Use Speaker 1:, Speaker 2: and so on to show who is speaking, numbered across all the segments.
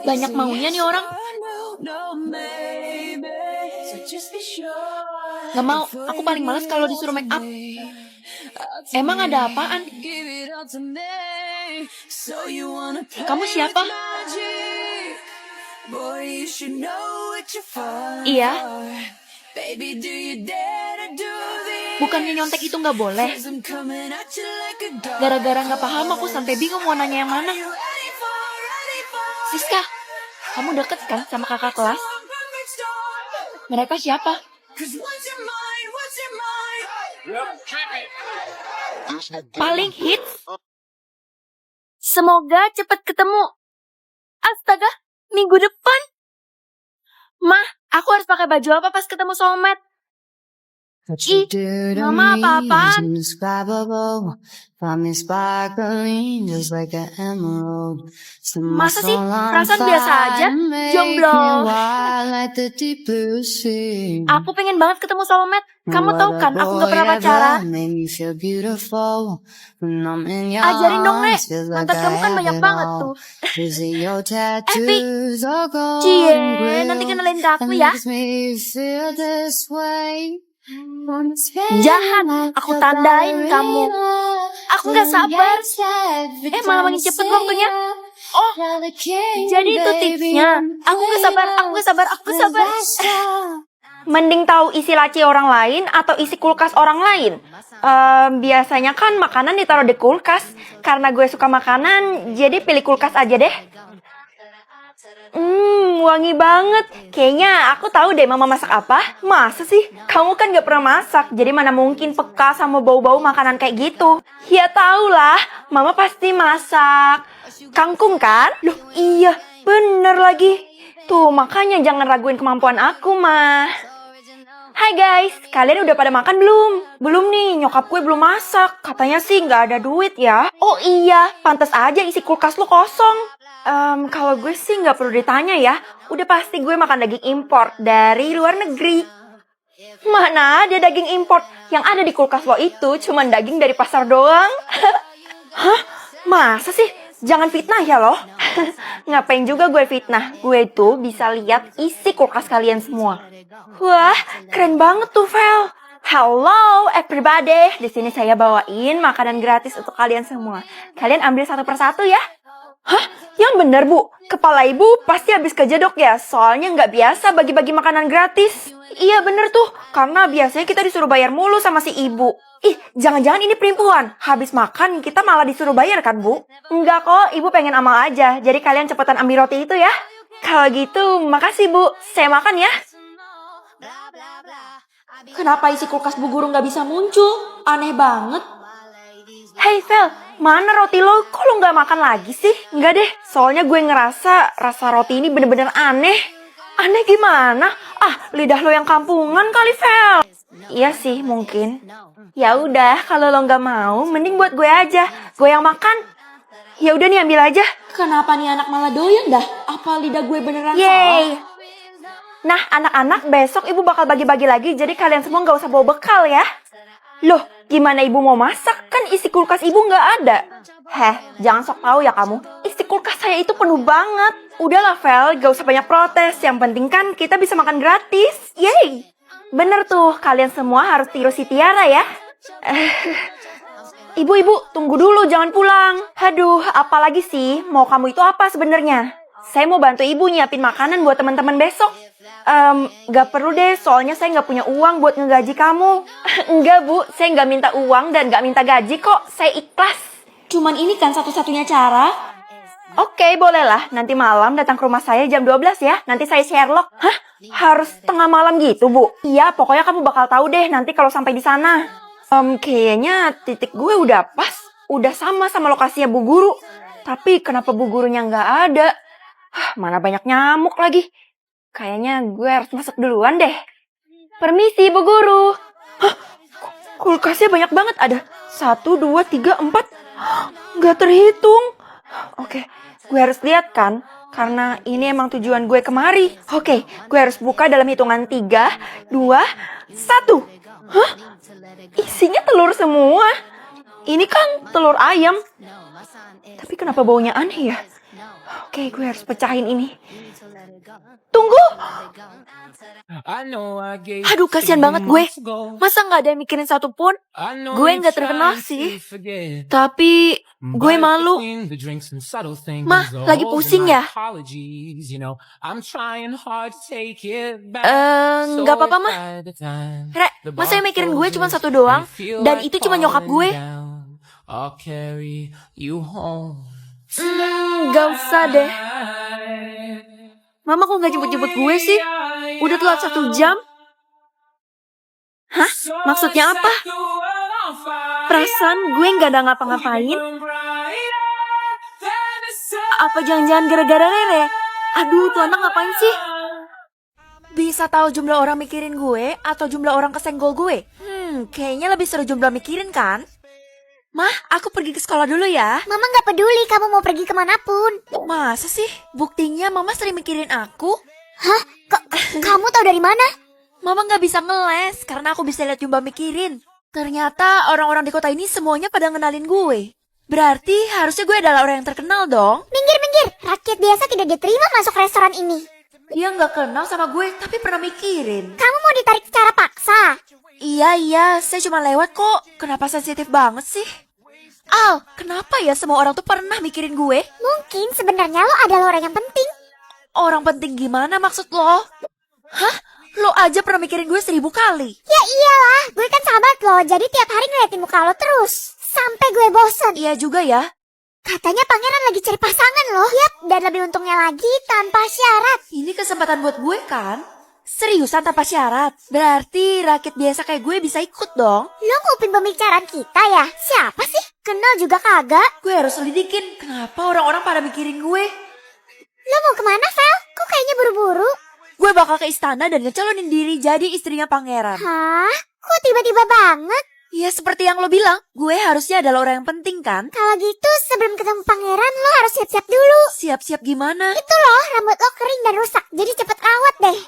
Speaker 1: Banyak maunya nih orang. Gak mau, aku paling males kalau disuruh make up. Emang ada apaan? Kamu siapa? Iya. Bukannya nyontek itu gak boleh. Gara-gara gak paham aku sampai bingung mau nanya yang mana. Siska, kamu deket kan sama kakak kelas? Mereka siapa? Paling hits? Semoga cepat ketemu. Astaga, minggu depan. Mah, aku harus pakai baju apa pas ketemu soulmate? Ih, mama apa-apaan? Masa sih? Perasaan biasa aja? Jomblo. Aku pengen banget ketemu soulmate. Kamu tahu kan, aku gak pernah pacaran. Ajarin dong, Nek. Mantan kamu kan banyak banget tuh. Epi. Cie, nanti kenalin ke aku ya. Jahat, aku tandain kamu. Aku gak sabar. Malah makin cepet waktunya. Oh, jadi itu tipsnya. Aku gak sabar. Mending tahu isi laci orang lain atau isi kulkas orang lain. Biasanya kan makanan ditaruh di kulkas. Karena gue suka makanan, jadi pilih kulkas aja deh. Wangi banget. Kayaknya aku tahu deh mama masak apa. Masa sih? Kamu kan gak pernah masak, jadi mana mungkin peka sama bau-bau makanan kayak gitu. Ya tau lah, mama pasti masak kangkung kan? Loh iya, bener lagi. Tuh makanya jangan raguin kemampuan aku mah. Hai guys, kalian udah pada makan belum? Belum nih, nyokap gue belum masak. Katanya sih gak ada duit ya. Oh iya, pantas aja isi kulkas lo kosong. Kalau gue sih gak perlu ditanya ya. Udah pasti gue makan daging impor dari luar negeri. Mana ada daging impor? Yang ada di kulkas lo itu cuman daging dari pasar doang. Hah? Masa sih? Jangan fitnah ya lo. Ngapain juga gue fitnah? Gue tuh bisa lihat isi kulkas kalian semua. Wah, keren banget tuh, Vel. Hello everybody. Di sini saya bawain makanan gratis untuk kalian semua. Kalian ambil satu persatu ya. Hah? Yang bener, Bu? Kepala ibu pasti habis kejedok ya? Soalnya nggak biasa bagi-bagi makanan gratis. Iya bener tuh, karena biasanya kita disuruh bayar mulu sama si ibu. Ih, jangan-jangan ini penipuan. Habis makan kita malah disuruh bayar kan, Bu? Enggak kok, ibu pengen amal aja. Jadi kalian cepetan ambil roti itu ya. Kalau gitu, makasih Bu. Saya makan ya. Kenapa isi kulkas Bu Guru nggak bisa muncul? Aneh banget. Hey Vel, mana roti lo? Kok lo nggak makan lagi sih? Nggak deh, soalnya gue ngerasa rasa roti ini bener-bener aneh. Aneh gimana? Lidah lo yang kampungan kali, Vel. Iya sih, mungkin. Ya udah, kalau lo nggak mau, mending buat gue aja. Gue yang makan. Ya udah nih, ambil aja. Kenapa nih anak malah doyan dah? Apa lidah gue beneran salah? Nah, anak-anak, besok ibu bakal bagi-bagi lagi, jadi kalian semua nggak usah bawa bekal ya. Loh, gimana ibu mau masak? Kan isi kulkas ibu nggak ada. Jangan sok tahu ya kamu. Isi kulkas saya itu penuh banget. Udahlah, Vel, gak usah banyak protes. Yang penting kan kita bisa makan gratis. Yeay. Bener tuh, kalian semua harus tiru si Tiara ya. Ibu-ibu, tunggu dulu, jangan pulang. Aduh, apalagi sih? Mau kamu itu apa sebenarnya? Saya mau bantu ibu nyiapin makanan buat teman-teman besok. Gak perlu deh, soalnya saya gak punya uang buat ngegaji kamu. Enggak Bu, saya gak minta uang dan gak minta gaji kok. Saya ikhlas. Cuman ini kan satu-satunya cara. Oke, bolehlah. Nanti malam datang ke rumah saya jam 12 ya. Nanti saya Sherlock. Hah? Harus tengah malam gitu, Bu? Iya, pokoknya kamu bakal tahu deh nanti kalau sampai di sana. Kayaknya titik gue udah pas. Udah sama lokasinya Bu Guru. Tapi kenapa Bu Gurunya nggak ada? Mana banyak nyamuk lagi. Kayaknya gue harus masuk duluan deh. Permisi Bu Guru. Hah? Kulkasnya banyak banget. Ada 1, 2, 3, 4. Nggak terhitung. Oke, gue harus lihat kan. Karena ini emang tujuan gue kemari. Oke, gue harus buka dalam hitungan 3, 2, 1. Hah? Isinya telur semua. Ini kan telur ayam. Tapi kenapa baunya aneh ya? Oke, gue harus pecahin ini. Tunggu! Aduh, kasihan banget gue. Masa nggak ada yang mikirin satupun? Gue nggak terkenal sih. Tapi gue malu. Mah, lagi pusing ya? Nggak apa-apa, Mah. Re, masa yang mikirin gue cuma satu doang? Dan itu cuma nyokap gue. Gak usah deh. Mama kok gak jemput-jemput gue sih? Udah telat 1 jam. Hah? Maksudnya apa? Perasaan gue gak ada ngapa-ngapain. Apa jangan-jangan gara-gara Rere? Aduh, tuh anak ngapain sih? Bisa tahu jumlah orang mikirin gue atau jumlah orang kesenggol gue? Kayaknya lebih seru jumlah mikirin kan? Mah, aku pergi ke sekolah dulu ya.
Speaker 2: Mama gak peduli kamu mau pergi kemanapun.
Speaker 1: Masa sih? Buktinya Mama sering mikirin aku.
Speaker 2: Hah? Kamu tahu dari mana?
Speaker 1: Mama gak bisa ngeles karena aku bisa lihat jumlah mikirin. Ternyata orang-orang di kota ini semuanya pada ngenalin gue. Berarti harusnya gue adalah orang yang terkenal dong.
Speaker 2: Minggir. Rakyat biasa tidak diterima masuk restoran ini.
Speaker 1: Dia gak kenal sama gue tapi pernah mikirin.
Speaker 2: Kamu mau ditarik secara paksa?
Speaker 1: Iya, saya cuma lewat kok. Kenapa sensitif banget sih? Al, kenapa ya semua orang tuh pernah mikirin gue?
Speaker 2: Mungkin sebenarnya lo adalah orang yang penting.
Speaker 1: Orang penting gimana maksud lo? Hah? Lo aja pernah mikirin gue 1000 kali.
Speaker 2: Ya iyalah, gue kan sahabat lo, jadi tiap hari ngeliatin muka lo terus. Sampai gue bosen.
Speaker 1: Iya juga ya.
Speaker 2: Katanya pangeran lagi cari pasangan loh. Yap, dan lebih untungnya lagi tanpa syarat.
Speaker 1: Ini kesempatan buat gue kan? Seriusan tanpa syarat? Berarti rakyat biasa kayak gue bisa ikut dong.
Speaker 2: Lo ngupin pembicaraan kita ya? Siapa sih? Kenal juga kagak?
Speaker 1: Gue harus lidikin kenapa orang-orang pada mikirin gue.
Speaker 2: Lo mau kemana, Vel? Kok kayaknya buru-buru?
Speaker 1: Gue bakal ke istana dan ngecalonin diri jadi istrinya pangeran.
Speaker 2: Hah? Kok tiba-tiba banget?
Speaker 1: Ya seperti yang lo bilang, gue harusnya adalah orang yang penting kan?
Speaker 2: Kalau gitu sebelum ketemu pangeran lo harus siap-siap dulu.
Speaker 1: Siap-siap gimana?
Speaker 2: Itu loh, rambut lo kering dan rusak, jadi cepet rawat deh.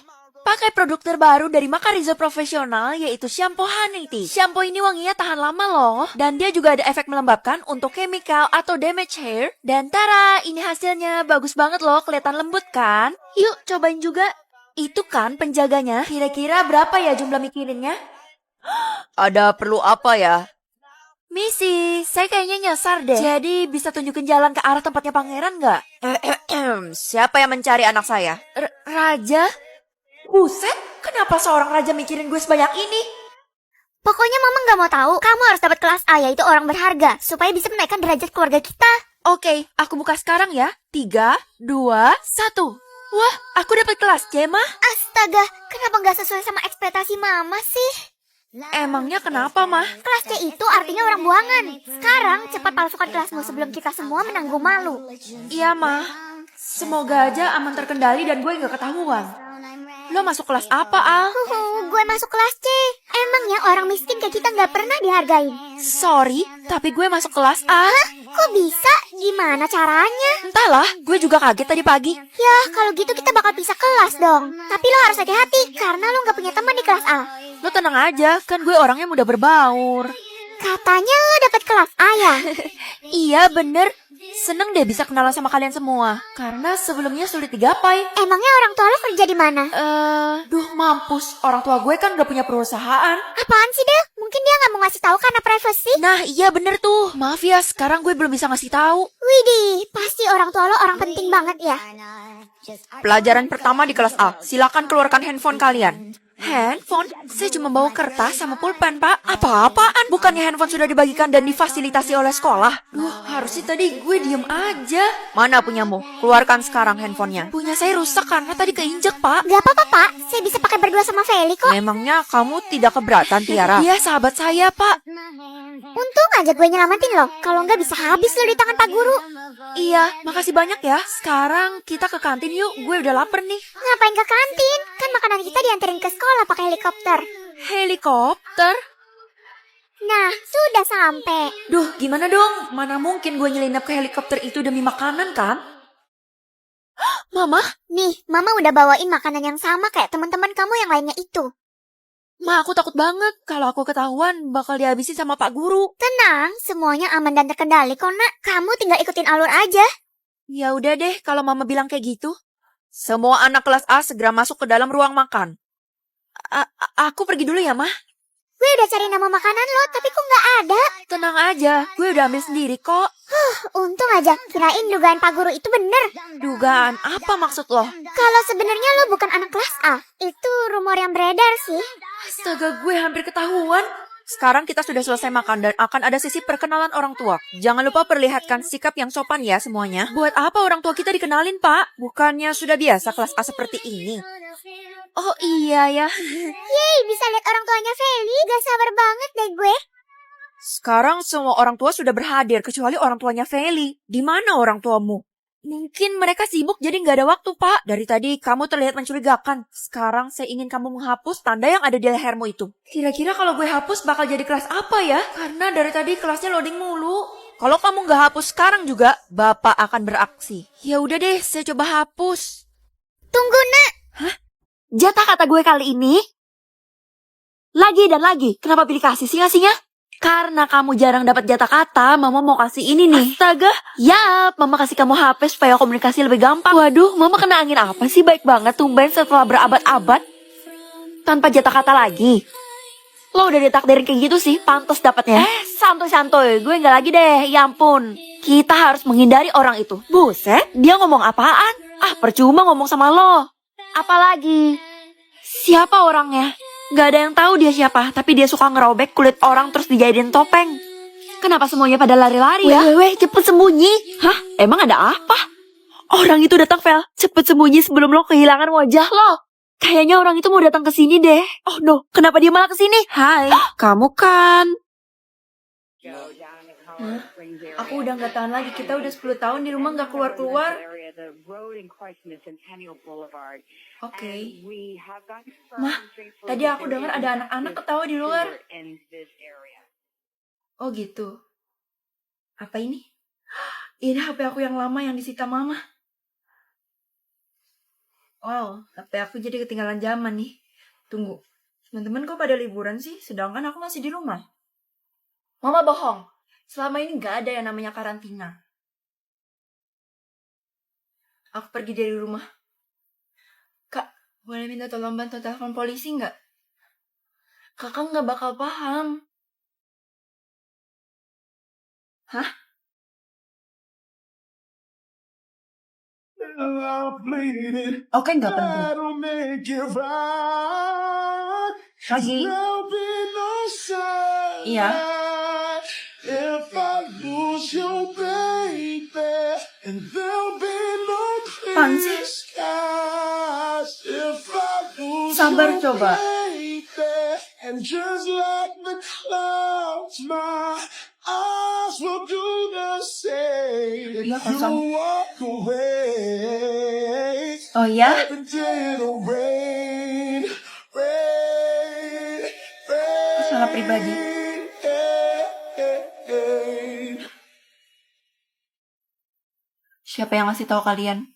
Speaker 1: Pakai produk terbaru dari Makarizo Profesional yaitu shampoo Honey Tea. Shampoo ini wanginya tahan lama loh. Dan dia juga ada efek melembabkan untuk chemical atau damage hair. Dan tara, ini hasilnya bagus banget loh, kelihatan lembut kan? Yuk cobain juga. Itu kan penjaganya. Kira-kira berapa ya jumlah mikirinnya? Ada perlu apa ya? Misi, saya kayaknya nyasar deh. Jadi bisa tunjukin jalan ke arah tempatnya pangeran nggak? Siapa yang mencari anak saya? Raja? Buset, kenapa seorang raja mikirin gue sebanyak ini?
Speaker 2: Pokoknya mama gak mau tahu. Kamu harus dapat kelas A, yaitu orang berharga, supaya bisa menaikkan derajat keluarga kita.
Speaker 1: Oke, aku buka sekarang ya. 3, 2, 1. Wah, aku dapat kelas C, Mah.
Speaker 2: Astaga, kenapa gak sesuai sama ekspektasi mama sih?
Speaker 1: Emangnya kenapa, Mah?
Speaker 2: Kelas C itu artinya orang buangan. Sekarang cepat palsukan kelasmu sebelum kita semua menanggung malu.
Speaker 1: Iya, Mah. Semoga aja aman terkendali dan gue gak ketahuan. Lo masuk kelas apa, Al?
Speaker 2: Gue masuk kelas C. Emangnya orang miskin kayak kita gak pernah dihargain?
Speaker 1: Sorry, tapi gue masuk kelas A.
Speaker 2: Hah? Kok bisa? Gimana caranya?
Speaker 1: Entahlah, gue juga kaget tadi pagi.
Speaker 2: Ya, kalau gitu kita bakal pisah kelas dong. Tapi lo harus hati-hati, karena lo gak punya teman di kelas A.
Speaker 1: Lo tenang aja, kan gue orangnya mudah berbaur.
Speaker 2: Katanya lo dapet kelas A ya?
Speaker 1: Iya, bener. Seneng deh bisa kenalan sama kalian semua. Karena sebelumnya sulit digapai.
Speaker 2: Emangnya orang tua lo kerja di mana?
Speaker 1: Duh mampus. Orang tua gue kan gak punya perusahaan.
Speaker 2: Apaan sih, Del? Mungkin dia gak mau ngasih tahu karena privacy.
Speaker 1: Nah, iya bener tuh. Maaf ya, sekarang gue belum bisa ngasih tahu.
Speaker 2: Widih, pasti orang tua lo orang penting banget ya.
Speaker 1: Pelajaran pertama di kelas A. Silakan keluarkan handphone kalian. Handphone? Saya cuma bawa kertas sama pulpen, Pak. Apa-apaan? Bukannya handphone sudah dibagikan dan difasilitasi oleh sekolah? Duh, harusnya tadi gue diem aja. Mana punyamu? Keluarkan sekarang handphonenya. Punya saya rusak karena tadi keinjek, Pak.
Speaker 2: Gak apa-apa, Pak. Saya bisa pakai berdua sama Feli kok.
Speaker 1: Memangnya kamu tidak keberatan, Tiara? Dia sahabat saya, Pak.
Speaker 2: Untung aja gue nyelamatin lo. Kalau nggak bisa habis lo di tangan Pak Guru.
Speaker 1: Iya, makasih banyak ya. Sekarang kita ke kantin yuk. Gue udah lapar nih.
Speaker 2: Ngapain ke kantin? Kan makanan kita dianterin ke sekolah pakai helikopter.
Speaker 1: Helikopter?
Speaker 2: Nah, sudah sampai.
Speaker 1: Duh, gimana dong? Mana mungkin gue nyelinap ke helikopter itu demi makanan kan? Mama?
Speaker 2: Nih, Mama udah bawain makanan yang sama kayak teman-teman kamu yang lainnya itu.
Speaker 1: Ma, aku takut banget. Kalau aku ketahuan, bakal dihabisin sama Pak Guru.
Speaker 2: Tenang, semuanya aman dan terkendali kok, Nak. Kamu tinggal ikutin alur aja.
Speaker 1: Ya udah deh, kalau Mama bilang kayak gitu. Semua anak kelas A segera masuk ke dalam ruang makan. Aku pergi dulu ya, Ma.
Speaker 2: Gue udah cari nama makanan lo, tapi kok nggak ada.
Speaker 1: Tenang aja, gue udah ambil sendiri kok.
Speaker 2: Untung aja, kirain dugaan Pak Guru itu bener.
Speaker 1: Dugaan, apa maksud lo?
Speaker 2: Kalau sebenarnya lo bukan anak kelas A, itu rumor yang beredar sih.
Speaker 1: Astaga, gue hampir ketahuan. Sekarang kita sudah selesai makan dan akan ada sesi perkenalan orang tua. Jangan lupa perlihatkan sikap yang sopan ya semuanya. Buat apa orang tua kita dikenalin, Pak? Bukannya sudah biasa kelas A seperti ini? Oh iya ya.
Speaker 2: Yeay, bisa lihat orang tuanya Feli. Gak sabar banget deh gue.
Speaker 1: Sekarang semua orang tua sudah berhadir kecuali orang tuanya Feli. Di mana orang tuamu? Mungkin mereka sibuk jadi nggak ada waktu, Pak. Dari tadi kamu terlihat mencurigakan. Sekarang saya ingin kamu menghapus tanda yang ada di lehermu itu. Kira-kira kalau gue hapus bakal jadi kelas apa ya? Karena dari tadi kelasnya loading mulu. Kalau kamu nggak hapus sekarang juga, Bapak akan beraksi. Ya udah deh, saya coba hapus.
Speaker 2: Tunggu, Nak.
Speaker 1: Jatah kata gue kali ini lagi dan lagi. Kenapa pilih kasih singa-singa? Karena kamu jarang dapat jatah kata, Mama mau kasih ini nih. Astaga. Yap, Mama kasih kamu HP supaya komunikasi lebih gampang. Waduh, Mama kena angin apa sih? Baik banget tumben setelah berabad-abad tanpa jatah kata lagi. Lo udah ditakdirin kayak gitu sih, pantas dapatnya. Santuy-santuy, gue nggak lagi deh. Ya ampun, kita harus menghindari orang itu. Buset, dia ngomong apaan? Percuma ngomong sama lo. Apalagi, siapa orangnya? Gak ada yang tahu dia siapa, tapi dia suka ngerobek kulit orang terus dijadiin topeng. Kenapa semuanya pada lari-lari ya? Weh, cepet sembunyi. Hah? Emang ada apa? Orang itu datang, Vel. Cepet sembunyi sebelum lo kehilangan wajah lo. Kayaknya orang itu mau datang ke sini deh. Oh no, kenapa dia malah ke sini? Hai, kamu kan? Aku udah gak tahan lagi. Kita udah 10 tahun di rumah gak keluar-keluar. Oke. Mah, tadi aku dengar ada anak-anak ketawa di luar. Oh gitu. Apa ini? Ini HP aku yang lama yang disita Mama. Wow, HP aku jadi ketinggalan zaman nih. Tunggu, teman-teman kok pada liburan sih? Sedangkan aku masih di rumah. Mama bohong. Selama ini gak ada yang namanya karantina. Aku pergi dari rumah. Kak, boleh minta tolong bantu telepon polisi nggak? Kakak nggak bakal paham. Hah? Oke, nggak penting. Lagi. Iya. Apaan sih? Sabar coba. Iya, kosong. Oh ya? Masalah pribadi. Siapa yang ngasih tahu kalian?